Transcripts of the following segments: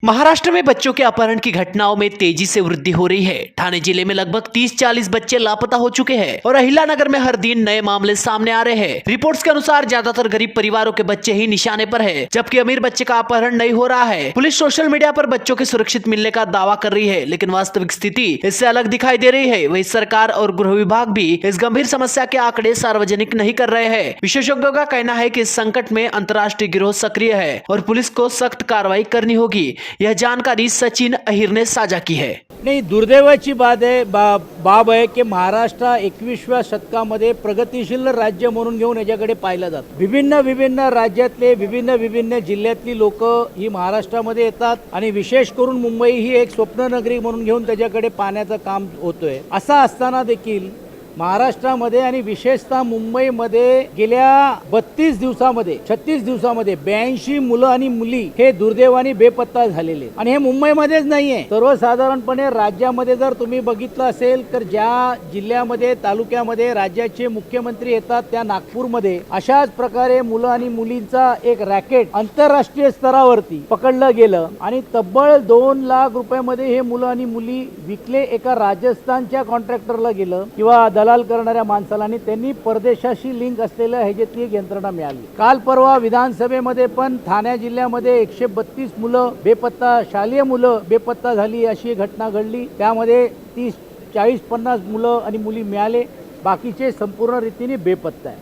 महाराष्ट्र में बच्चों के अपहरण की घटनाओं में तेजी से वृद्धि हो रही है। ठाणे जिले में लगभग 30-40 बच्चे लापता हो चुके हैं और अहिलानगर में हर दिन नए मामले सामने आ रहे हैं। रिपोर्ट्स के अनुसार ज्यादातर गरीब परिवारों के बच्चे ही निशाने पर हैं, जबकि अमीर बच्चे का अपहरण नहीं हो रहा है। पुलिस सोशल मीडिया पर बच्चों के सुरक्षित मिलने का दावा कर रही है, लेकिन वास्तविक स्थिति इससे अलग दिखाई दे रही है। वही सरकार और गृह विभाग भी इस गंभीर समस्या के आंकड़े सार्वजनिक नहीं कर रहे हैं। विशेषज्ञों का कहना है कि इस संकट में अंतर्राष्ट्रीय गिरोह सक्रिय है और पुलिस को सख्त कार्रवाई करनी होगी। यह जानकारी सचिन अहिर ने साझा की है। नाही, दुर्दैवाची बाब आहे की महाराष्ट्र 21व्या शतकामध्ये प्रगतिशील राज्य म्हणून घेऊन याच्याकडे पाहिलं जातं। विभिन्न राज्यातले विभिन्न जिल्ह्यातली लोक ही महाराष्ट्रामध्ये येतात आणि विशेष करून मुंबई ही एक स्वप्ननगरी म्हणून घेऊन त्याच्याकडे पाहण्याचं काम होतोय। असं असताना देखील महाराष्ट्रामध्ये आणि विशेषतः मुंबईमध्ये गेल्या 36 दिवसामध्ये 82 मुलं आणि मुली हे दुर्दैवाने बेपत्ता झालेले आणि हे मुंबईमध्येच नाहीये। सर्वसाधारणपणे राज्यामध्ये जर तुम्ही बघितलं असेल तर ज्या जिल्ह्यामध्ये तालुक्यामध्ये राज्याचे मुख्यमंत्री येतात त्या नागपूरमध्ये अशाच प्रकारे मुलं आणि मुलींचा एक रॅकेट आंतरराष्ट्रीय स्तरावरती पकडलं गेलं आणि तब्बल 2 लाख रुपयामध्ये हे मुलं आणि मुली विकले एका राजस्थानच्या कॉन्ट्रॅक्टरला गेलं किंवा दलाल करणाऱ्या माणसाला आणि त्यांनी परदेशाशी लिंक असलेल्या ह्याच्यातली एक यंत्रणा मिळाली। काल परवा विधानसभेमध्ये पण ठाणे जिल्ह्यामध्ये 132 मुलं बेपत्ता शालेय मुलं बेपत्ता झाली अशी घटना घडली। त्यामध्ये 30, 40, 50 मुलं आणि मुली मिळाले, बाकीचे संपूर्ण रीतीने बेपत्ता आहे।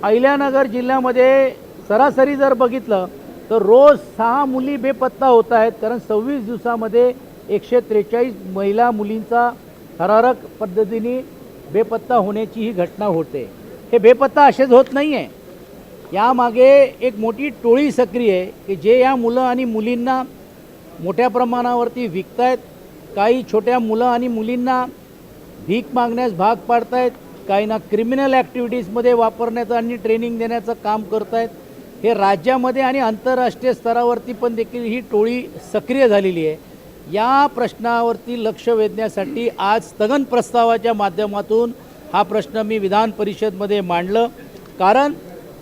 अहिल्यानगर जिल्ह्यामध्ये सरासरी जर बघितलं तर रोज 6 मुली बेपत्ता होत आहेत, कारण 26 दिवसामध्ये 143 महिला मुलींचा थरारक पद्धतीने बेपत्ता होण्याची ही घटना होते। हे बेपत्ता असेच होत नाही आहे, यामागे एक मोठी टोळी सक्रिय आहे की जे या मुलं आणि मुलींना मोठ्या प्रमाणावरती विकतायत। काही छोट्या मुलं आणि मुलींना भीक मागण्यास भाग पाडतायत, काहींना क्रिमिनल ॲक्टिव्हिटीजमध्ये वापरण्याचं आणि ट्रेनिंग देण्याचं काम करतायत। हे राज्यामध्ये आणि आंतरराष्ट्रीय स्तरावरती पण देखील ही टोळी सक्रिय झालेली आहे। या प्रश्नावरती लक्ष वेधण्यासाठी आज स्थगन प्रस्तावाच्या माध्यमातून हा प्रश्न मी विधान परिषदमध्ये मांडलं, कारण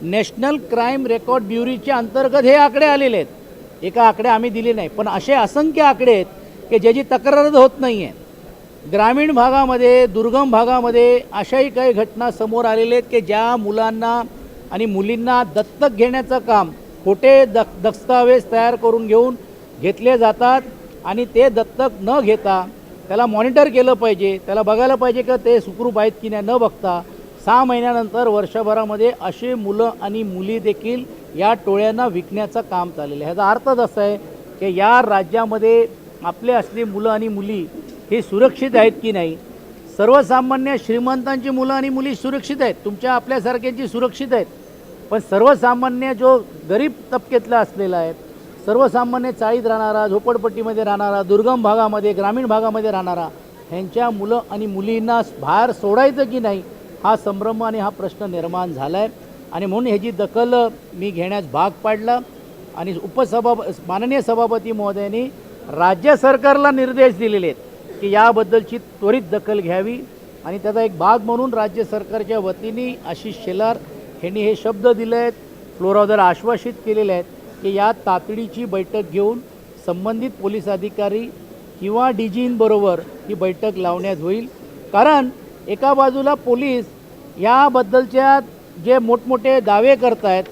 नॅशनल क्राईम रेकॉर्ड ब्युरोच्या अंतर्गत हे आकडे आलेले आहेत। एका आकडे आम्ही दिले नाही, पण असे असंख्य आकडे आहेत की ज्याची तक्रारच होत नाही आहे। ग्रामीण भागामध्ये, दुर्गम भागामध्ये अशाही काही घटना समोर आलेल्या आहेत की ज्या मुलांना आणि मुलींना दत्तक घेण्याचं काम खोटे दस्तावेज तयार करून घेतले जातात आणि ते दत्तक न घेता त्याला मॉनिटर केलं पाहिजे, त्याला बघायला पाहिजे की ते सुखरूप आहेत की नाही, न बघता 6 महिन्यानंतर वर्षभरामध्ये असे मुलं आणि मुली देखील या टोळ्यांना विकण्याचं काम चाललेलं आहे। ह्याचा अर्थच असा आहे की या राज्यामध्ये आपले असले मुलं आणि मुली हे सुरक्षित आहेत की नाही। सर्वसामान्य श्रीमंतांची मुलं आणि मुली सुरक्षित आहेत, तुमच्या आपल्यासारख्यांची सुरक्षित आहेत, पण सर्वसामान्य जो गरीब तबक्यातला असलेला आहे, सर्वसामान्य चाळीत राहणारा, झोपडपट्टीमध्ये राहणारा, दुर्गम भागामध्ये, ग्रामीण भागामध्ये राहणारा, ह्यांच्या मुलं आणि मुलींना बाहेर सोडायचं की नाही हा संभ्रम आणि हा प्रश्न निर्माण झाला आहे। आणि म्हणून ह्याची दखल मी घेण्यास भाग पाडला आणि माननीय सभापती महोदयांनी राज्य सरकारला निर्देश दिलेले आहेत की याबद्दलची त्वरित दखल घ्यावी आणि त्याचा एक भाग म्हणून राज्य सरकारच्या वतीने आशिष शेलार यांनी हे शब्द दिले आहेत, फ्लोरावर आश्वासित केलेले आहेत की या तातडीची बैठक घेऊन संबंधित पोलीस अधिकारी किंवा डीजींबरोबर ही बैठक लावण्यात होईल। कारण एका बाजूला पोलीस याबद्दलच्या जे मोठमोठे दावे करत आहेत,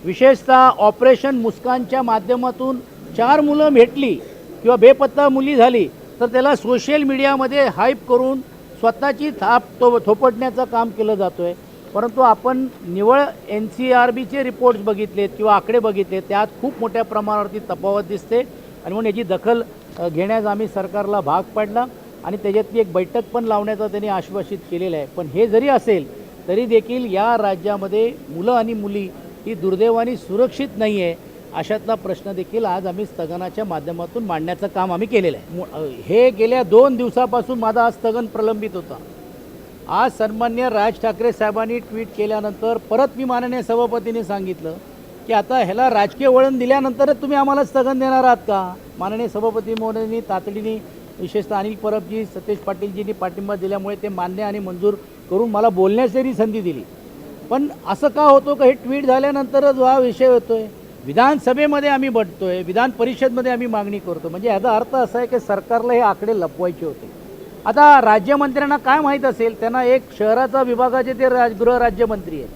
विशेषतः ऑपरेशन मुस्कानच्या माध्यमातून 4 मुलं भेटली किंवा बेपत्ता मुली झाली तर त्याला सोशल मीडियामध्ये हाईप करून स्वतःची थाप थोपटण्याचं काम केलं जातो आहे। परंतु आपण निवळ NCRBचे रिपोर्ट्स बघितलेत किंवा आकडे बघितले, त्यात खूप मोठ्या प्रमाणावरती तफावत दिसते आणि म्हणून याची दखल घेण्यास आम्ही सरकारला भाग पाडला आणि त्याच्यातली एक बैठक पण लावण्याचं त्यांनी आश्वासित केलेलं आहे। पण हे जरी असेल तरी देखील या राज्यामध्ये मुलं आणि मुली ही दुर्दैवाने सुरक्षित नाही आहे, अशातला प्रश्न देखील आज आम्ही स्थगनाच्या माध्यमातून मांडण्याचं काम आम्ही केलेलं आहे। हे गेल्या 2 दिवसापासून माझा आज स्थगन प्रलंबित होता। आज सन्मान्य राज ठाकरे साहेबांनी ट्विट केल्यानंतर परत मी माननीय सभापतींनी सांगितलं की आता ह्याला राजकीय वळण दिल्यानंतरच तुम्ही आम्हाला स्थगन देणार आहात का। माननीय सभापती महोदयांनी तातडीने विशेषतः अनिल परबजी, सतेज पाटीलजींनी पाठिंबा दिल्यामुळे ते मान्य आणि मंजूर करून मला बोलण्याची संधी दिली। पण असं का होतं का हे ट्विट झाल्यानंतरच हा विषय होतोय। विधानसभेमध्ये आम्ही बटतोय, विधान परिषदमध्ये आम्ही मागणी करतो. म्हणजे याचा अर्थ असा आहे की सरकारला हे आकडे लपवायचे होते. आता राज्यमंत्र्यांना काय माहीत असेल, त्यांना एक शहराचा विभागाचे ते गृहराज्यमंत्री आहेत,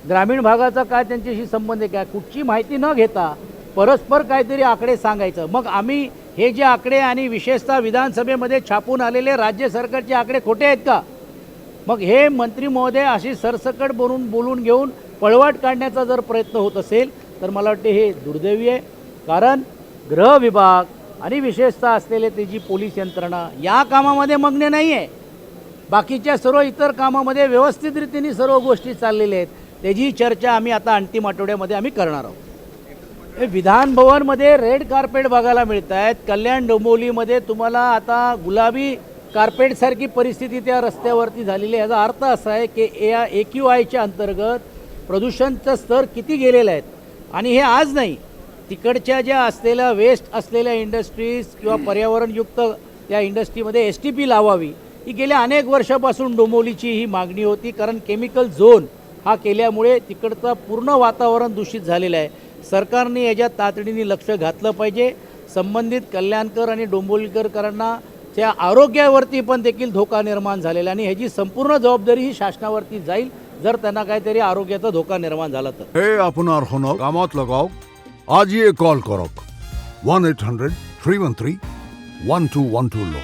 ग्रामीण भागाचा काय त्यांच्याशी संबंध आहे, काय कुठची माहिती न घेता परस्पर काहीतरी आकडे सांगायचं. मग आम्ही हे जे आकडे आणि विशेषतः विधानसभेमध्ये छापून आलेले राज्य सरकारचे आकडे खोटे आहेत का? मग हे मंत्री महोदय अशी सरसकट बोलून घेऊन पळवाट काढण्याचा जर प्रयत्न होत असेल तर मला वाटते हे दुर्दैवी आहे. कारण गृह विभाग आणि विशेषतः असलेले त्याची पोलीस यंत्रणा या कामामध्ये मग्न नाही आहे. बाकीच्या सर्व इतर कामामध्ये व्यवस्थित रीतीने सर्व गोष्टी चाललेल्या आहेत. त्याची चर्चा आम्ही आता अंतिम आठवड्यामध्ये आम्ही करणार आहोत. हे विधान भवनमध्ये रेड कार्पेट बघायला मिळत आहेत. कल्याण डोंबिवलीमध्ये तुम्हाला आता गुलाबी कार्पेटसारखी परिस्थिती त्या रस्त्यावरती झालेली आहे. याचा अर्थ असा आहे की या AQIच्या अंतर्गत प्रदूषणचं स्तर किती गेलेलं आहेत. आणि हे आज नाही, तिकडच्या ज्या असलेल्या वेस्ट असलेल्या इंडस्ट्रीज किंवा पर्यावरणयुक्त त्या इंडस्ट्रीमध्ये STP लावावी ही गेल्या अनेक वर्षापासून डोंबिवलीची ही मागणी होती. कारण केमिकल झोन हा केल्यामुळे तिकडचं पूर्ण वातावरण दूषित झालेलं आहे. सरकारने याच्यात तातडीने लक्ष घातलं पाहिजे. संबंधित कल्याणकर आणि डोंबिवलीकरांना त्या आरोग्यावरती पण देखील धोका निर्माण झालेला आणि ह्याची संपूर्ण जबाबदारी ही शासनावरती जाईल जर त्यांना काहीतरी आरोग्याचा धोका निर्माण झाला तर. हे আপনার হন কামত লগাওক আজই কল করক 1-800-313-1212 লো।